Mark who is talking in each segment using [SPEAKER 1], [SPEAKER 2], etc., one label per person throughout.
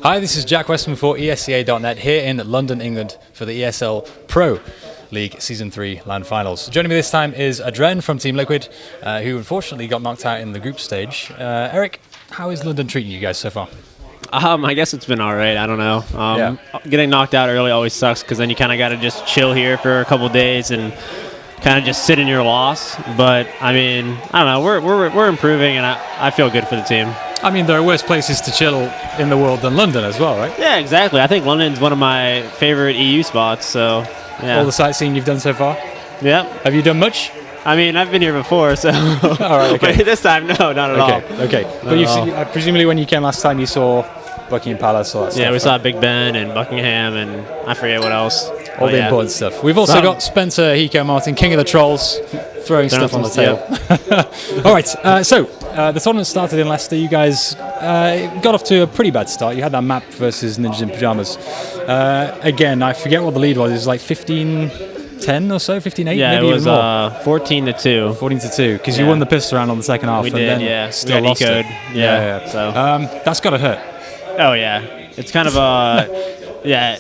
[SPEAKER 1] Hi, this is Jack Westman for ESCA.net here in London, England for the ESL Pro League Season 3 LAN Finals. Joining me this time is adreN from Team Liquid, who unfortunately got knocked out in the group stage. Eric, how is London treating you guys so far?
[SPEAKER 2] I guess it's been all right. I don't know. Getting knocked out early always sucks because then you kind of got to just chill here for a couple days and kind of just sit in your loss. But, I mean, I don't know. We're improving, and I feel good for the team.
[SPEAKER 1] I mean, there are worse places to chill in the world than London as well, right?
[SPEAKER 2] Yeah, exactly. I think London's one of my favorite EU spots, so, yeah.
[SPEAKER 1] All the sightseeing you've done so far?
[SPEAKER 2] Yeah.
[SPEAKER 1] Have you done much?
[SPEAKER 2] I mean, I've been here before, so.
[SPEAKER 1] All right, okay.
[SPEAKER 2] But this time, no, not at all.
[SPEAKER 1] Okay. But you've seen, presumably when you came last time, you saw Buckingham Palace, all that stuff.
[SPEAKER 2] Yeah, we saw Big Ben and Buckingham, and I forget what else.
[SPEAKER 1] All the important stuff. We've also got Spencer Hiko Martin, King of the Trolls, throwing stuff on the table. All right, so the tournament started in Leicester. You guys got off to a pretty bad start. You had that map versus Ninjas in Pyjamas. Again, I forget what the lead was. It was like 15-10 or so, 15-8?
[SPEAKER 2] Yeah,
[SPEAKER 1] maybe
[SPEAKER 2] it was
[SPEAKER 1] 14-2. 14-2, because you won the pistol round on the second half.
[SPEAKER 2] We
[SPEAKER 1] and
[SPEAKER 2] did,
[SPEAKER 1] then still lost it.
[SPEAKER 2] Yeah. So.
[SPEAKER 1] That's got to hurt.
[SPEAKER 2] Oh, yeah. It's kind of yeah.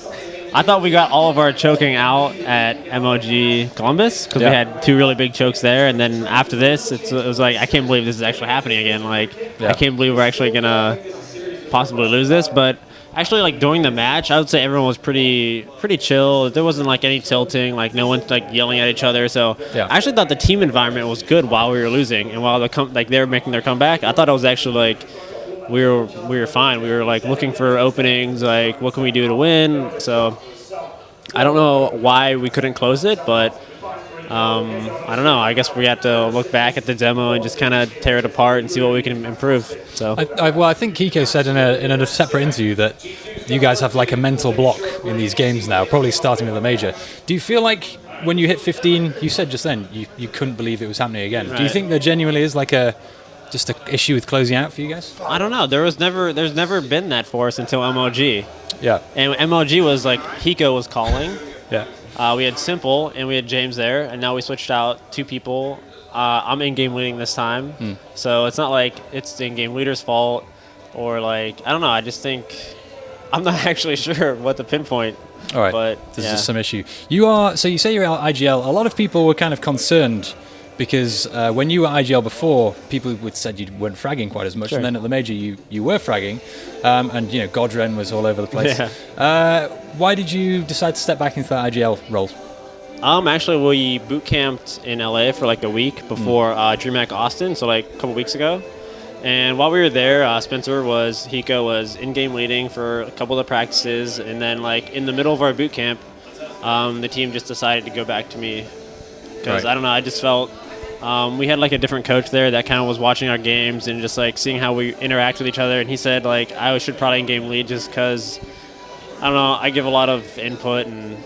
[SPEAKER 2] I thought we got all of our choking out at MOG Columbus because we had two really big chokes there. And then after this, it was like, I can't believe this is actually happening again. Like, I can't believe we're actually going to possibly lose this. But actually, like, during the match, I would say everyone was pretty chill. There wasn't, like, any tilting. Like, no one, like, yelling at each other. So I actually thought the team environment was good while we were losing. And while they were making their comeback, I thought it was actually, like, we were fine. We were like looking for openings, like what can we do to win. So I don't know why we couldn't close it, but I don't know. I guess we have to look back at the demo and just kind of tear it apart and see what we can improve. So
[SPEAKER 1] I think Kiko said in a separate interview that you guys have like a mental block in these games now, probably starting with the major. Do you feel like when you hit 15, you said just then you couldn't believe it was happening again? Right. Do you think there genuinely is like just an issue with closing out for you guys?
[SPEAKER 2] I don't know. There's never been that for us until MOG.
[SPEAKER 1] Yeah.
[SPEAKER 2] And MOG was like, Hiko was calling.
[SPEAKER 1] Yeah.
[SPEAKER 2] We had s1mple and we had James there, and now we switched out two people. I'm in-game leading this time. So it's not like it's the in-game leader's fault or like, I don't know. I just think, I'm not actually sure what to pinpoint.
[SPEAKER 1] All right.
[SPEAKER 2] But
[SPEAKER 1] there's just some issue. So you say you're at IGL. A lot of people were kind of concerned because when you were IGL before, people would said you weren't fragging quite as much, and then at the major you were fragging, and you know adreN was all over the place. Yeah. Why did you decide to step back into that IGL role?
[SPEAKER 2] Actually, we boot camped in LA for like a week before DreamHack Austin, so like a couple weeks ago. And while we were there, Hiko was in-game leading for a couple of practices, and then like in the middle of our boot camp, the team just decided to go back to me because I don't know, I just felt. We had like a different coach there that kind of was watching our games and just like seeing how we interact with each other. And he said like I should probably in-game lead just because, I don't know, I give a lot of input and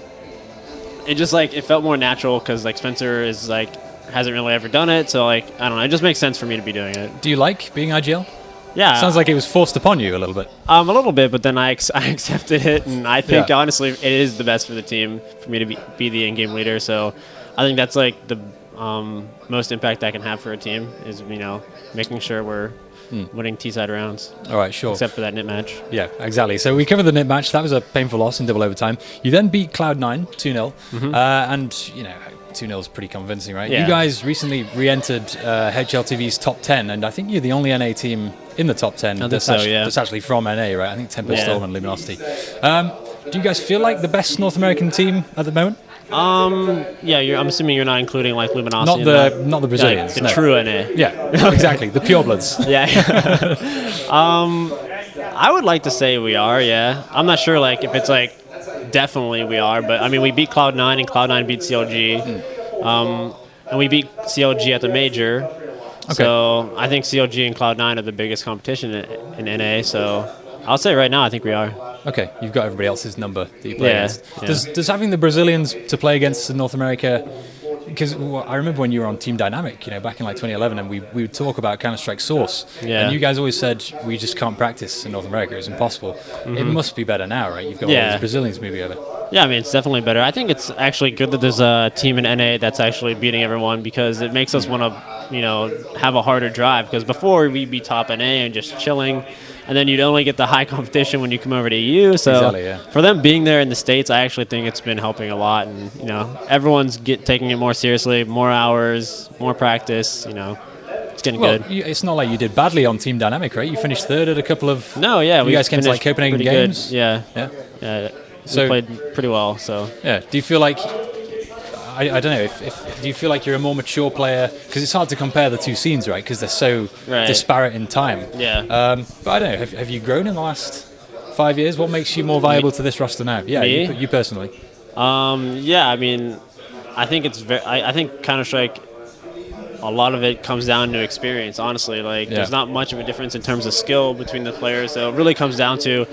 [SPEAKER 2] it just like, it felt more natural because like Spencer is like, hasn't really ever done it. So like, I don't know, it just makes sense for me to be doing it.
[SPEAKER 1] Do you like being IGL?
[SPEAKER 2] Yeah.
[SPEAKER 1] Sounds like it was forced upon you a little bit.
[SPEAKER 2] A little bit, but then I accepted it. And I think honestly, it is the best for the team for me to be the in-game leader. So I think that's like the most impact I can have for a team is, you know, making sure we're winning T-side rounds.
[SPEAKER 1] All right, sure.
[SPEAKER 2] Except for that NIT match.
[SPEAKER 1] Yeah, exactly. So we covered the NIT match. That was a painful loss in double overtime. You then beat Cloud9 2-0, and you know 2-0 is pretty convincing, right?
[SPEAKER 2] Yeah.
[SPEAKER 1] You guys recently re-entered HLTV's top 10, and I think you're the only NA team in the top 10 that's actually from NA, right? I think Tempest Storm and Luminosity. Do you guys feel like the best North American team at the moment?
[SPEAKER 2] I'm assuming you're not including like Luminosity.
[SPEAKER 1] Not the Brazilians.
[SPEAKER 2] Like the true NA.
[SPEAKER 1] Yeah, exactly. The purebloods.
[SPEAKER 2] Yeah. I would like to say we are. Yeah. I'm not sure like if it's like definitely we are, but I mean we beat Cloud9 and Cloud9 beat CLG, and we beat CLG at the major. Okay. So I think CLG and Cloud9 are the biggest competition in NA. So I'll say right now I think we are.
[SPEAKER 1] Okay, you've got everybody else's number that you play against. Yeah. Does having the Brazilians to play against in North America, because I remember when you were on Team Dynamic, you know, back in like 2011, and we would talk about Counter-Strike Source, and you guys always said we just can't practice in North America, it's impossible. It must be better now, right? You've got all these Brazilians moving over.
[SPEAKER 2] Yeah, I mean, it's definitely better. I think it's actually good that there's a team in NA that's actually beating everyone because it makes us want to have a harder drive, because before we'd be top NA and just chilling, and then you'd only get the high competition when you come over to EU. So
[SPEAKER 1] exactly, yeah.
[SPEAKER 2] For them being there in the States, I actually think it's been helping a lot, and everyone's taking it more seriously, more hours, more practice. It's getting good.
[SPEAKER 1] It's not like you did badly on Team Dynamic, right? You finished third at a couple of.
[SPEAKER 2] No, yeah,
[SPEAKER 1] you guys came to like Copenhagen Games.
[SPEAKER 2] Good. Yeah. So we played pretty well. So
[SPEAKER 1] yeah, do you feel like? I don't know. Do you feel like you're a more mature player? Because it's hard to compare the two scenes, right? Because they're so disparate in time.
[SPEAKER 2] Yeah.
[SPEAKER 1] But I don't know. Have you grown in the last 5 years? What makes you more valuable to this roster now? Yeah, you personally.
[SPEAKER 2] Yeah. I mean, I think it's I think Counter-Strike, a lot of it comes down to experience. Honestly, there's not much of a difference in terms of skill between the players. So it really comes down to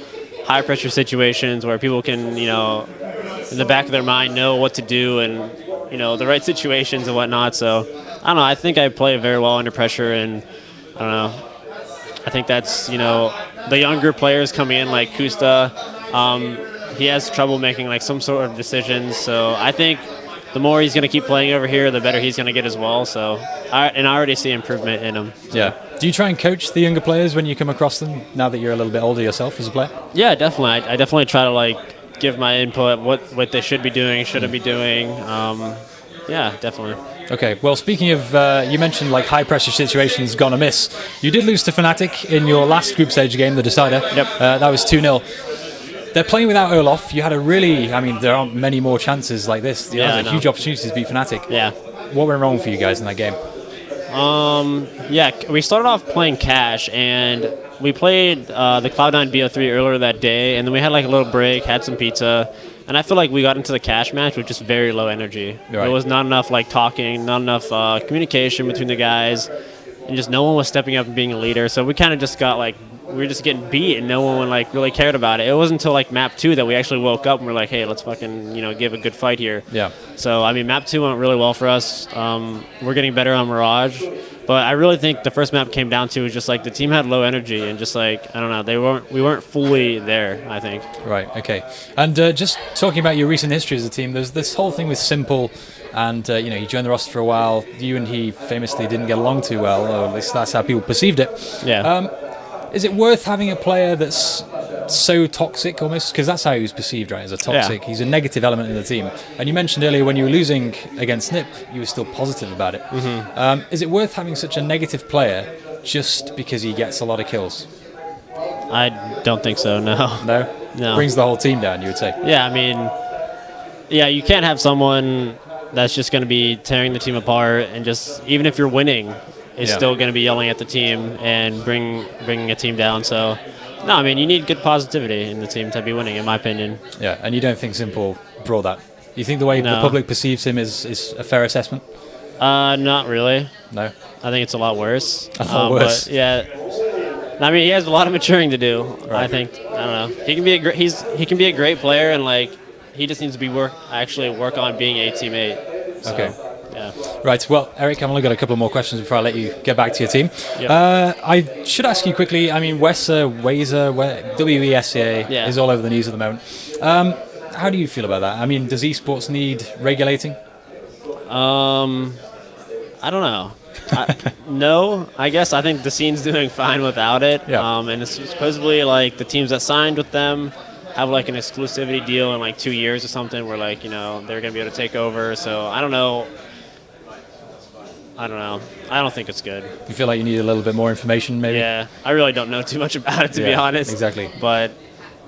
[SPEAKER 2] high pressure situations where people can, in the back of their mind, know what to do and the right situations and whatnot. So I don't know. I think I play very well under pressure, and I don't know. I think that's the younger players coming in like Kusta. He has trouble making like some sort of decisions. So I think the more he's going to keep playing over here, the better he's going to get as well. So I already see improvement in him. So.
[SPEAKER 1] Yeah. Do you try and coach the younger players when you come across them now that you're a little bit older yourself as a player?
[SPEAKER 2] Yeah, definitely. I definitely try to give my input, what they should be doing, shouldn't be doing. Yeah, definitely. Okay,
[SPEAKER 1] well, speaking of, you mentioned high pressure situations gone amiss. You did lose to Fnatic in your last group stage game, the decider.
[SPEAKER 2] Yep.
[SPEAKER 1] That was 2-0. They're playing without Olaf. You had there aren't many more chances like this. You had a huge opportunity to beat Fnatic.
[SPEAKER 2] Yeah.
[SPEAKER 1] What went wrong for you guys in that game?
[SPEAKER 2] Yeah, we started off playing Cash, and we played the Cloud9 BO3 earlier that day, and then we had a little break, had some pizza, and I feel like we got into the Cash match with just very low energy. Right. There was not enough talking, not enough communication between the guys, and just no one was stepping up and being a leader. So we kind of just got we were just getting beat, and no one really cared about it. It wasn't until map 2 that we actually woke up and we're like, hey, let's fucking give a good fight here.
[SPEAKER 1] Yeah.
[SPEAKER 2] So map 2 went really well for us. We're getting better on Mirage, but I really think the first map came down to just the team had low energy and just I don't know, we weren't fully there, I think.
[SPEAKER 1] Right. Okay. And just talking about your recent history as a team, there's this whole thing with s1mple. And, you joined the roster for a while. You and he famously didn't get along too well, or at least that's how people perceived it.
[SPEAKER 2] Yeah.
[SPEAKER 1] Is it worth having a player that's so toxic almost? Because that's how he was perceived, right, as a toxic. Yeah. He's a negative element in the team. And you mentioned earlier when you were losing against Snip, you were still positive about it.
[SPEAKER 2] Mm-hmm.
[SPEAKER 1] Is it worth having such a negative player just because he gets a lot of kills?
[SPEAKER 2] I don't think so, no.
[SPEAKER 1] No? Brings the whole team down, you would say.
[SPEAKER 2] Yeah, you can't have someone that's just going to be tearing the team apart, and just even if you're winning, is still going to be yelling at the team and bringing a team down. So, no, you need good positivity in the team to be winning, in my opinion.
[SPEAKER 1] Yeah, and you don't think s1mple brought that? You think the way the public perceives him is a fair assessment?
[SPEAKER 2] Not really.
[SPEAKER 1] No?
[SPEAKER 2] I think it's a lot worse.
[SPEAKER 1] A lot worse?
[SPEAKER 2] But, yeah. He has a lot of maturing to do, right. I think. I don't know. He can be a great player, and he just needs to actually work on being a teammate. So.
[SPEAKER 1] Okay.
[SPEAKER 2] Yeah.
[SPEAKER 1] Right. Well, Eric, I've only got a couple more questions before I let you get back to your team.
[SPEAKER 2] Yep.
[SPEAKER 1] I should ask you quickly. WESA, WESA is all over the news at the moment. How do you feel about that? Does esports need regulating?
[SPEAKER 2] I don't know. No, I guess I think the scene's doing fine without it.
[SPEAKER 1] Yeah.
[SPEAKER 2] And it's supposedly the teams that signed with them have an exclusivity deal in 2 years or something where they're gonna be able to take over. So I don't know. I don't think it's good.
[SPEAKER 1] You feel like you need a little bit more information, maybe?
[SPEAKER 2] Yeah, I really don't know too much about it, to be honest.
[SPEAKER 1] Exactly.
[SPEAKER 2] But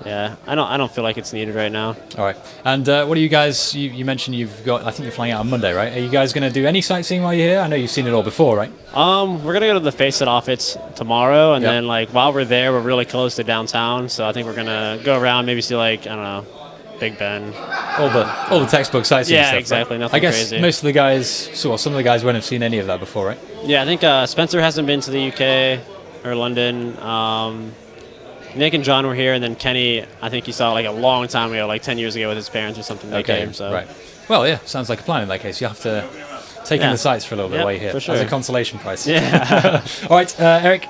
[SPEAKER 2] yeah, I don't feel like it's needed right now.
[SPEAKER 1] All right. And what are you guys? You mentioned I think you're flying out on Monday, right? Are you guys going to do any sightseeing while you're here? I know you've seen it all before, right?
[SPEAKER 2] We're gonna go to the Face It office tomorrow, and then while we're there, we're really close to downtown, so I think we're gonna go around, maybe see I don't know, Big Ben.
[SPEAKER 1] All the textbook sightseeing stuff.
[SPEAKER 2] Yeah, exactly.
[SPEAKER 1] Right?
[SPEAKER 2] Nothing
[SPEAKER 1] I guess
[SPEAKER 2] crazy.
[SPEAKER 1] most of the guys, some of the guys won't have seen any of that before, right?
[SPEAKER 2] Yeah, I think Spencer hasn't been to the UK or London. Nick and John were here, and then Kenny, I think he saw a long time ago, 10 years ago with his parents or something. They came, so.
[SPEAKER 1] Right. Well, yeah, sounds like a plan in that case. You have to take in the sights for a little bit while you're here.
[SPEAKER 2] For sure.
[SPEAKER 1] As a consolation prize.
[SPEAKER 2] Yeah.
[SPEAKER 1] All right, Eric.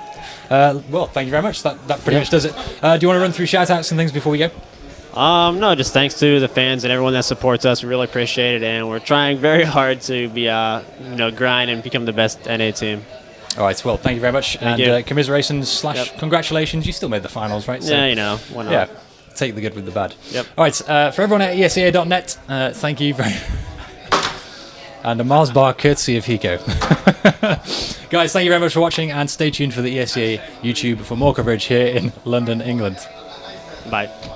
[SPEAKER 1] Well, thank you very much. That pretty much does it. Do you want to run through shout-outs and things before we go?
[SPEAKER 2] No, just thanks to the fans and everyone that supports us. We really appreciate it, and we're trying very hard to be, grind and become the best NA team.
[SPEAKER 1] All right, well, thank you very much.
[SPEAKER 2] Thank you.
[SPEAKER 1] Commiserations / congratulations. You still made the finals, right?
[SPEAKER 2] So, yeah, why not?
[SPEAKER 1] Yeah, take the good with the bad.
[SPEAKER 2] Yep.
[SPEAKER 1] All right, for everyone at ESEA.net, thank you very and a Mars bar courtesy of Hiko. Guys, thank you very much for watching, and stay tuned for the ESEA YouTube for more coverage here in London, England.
[SPEAKER 2] Bye.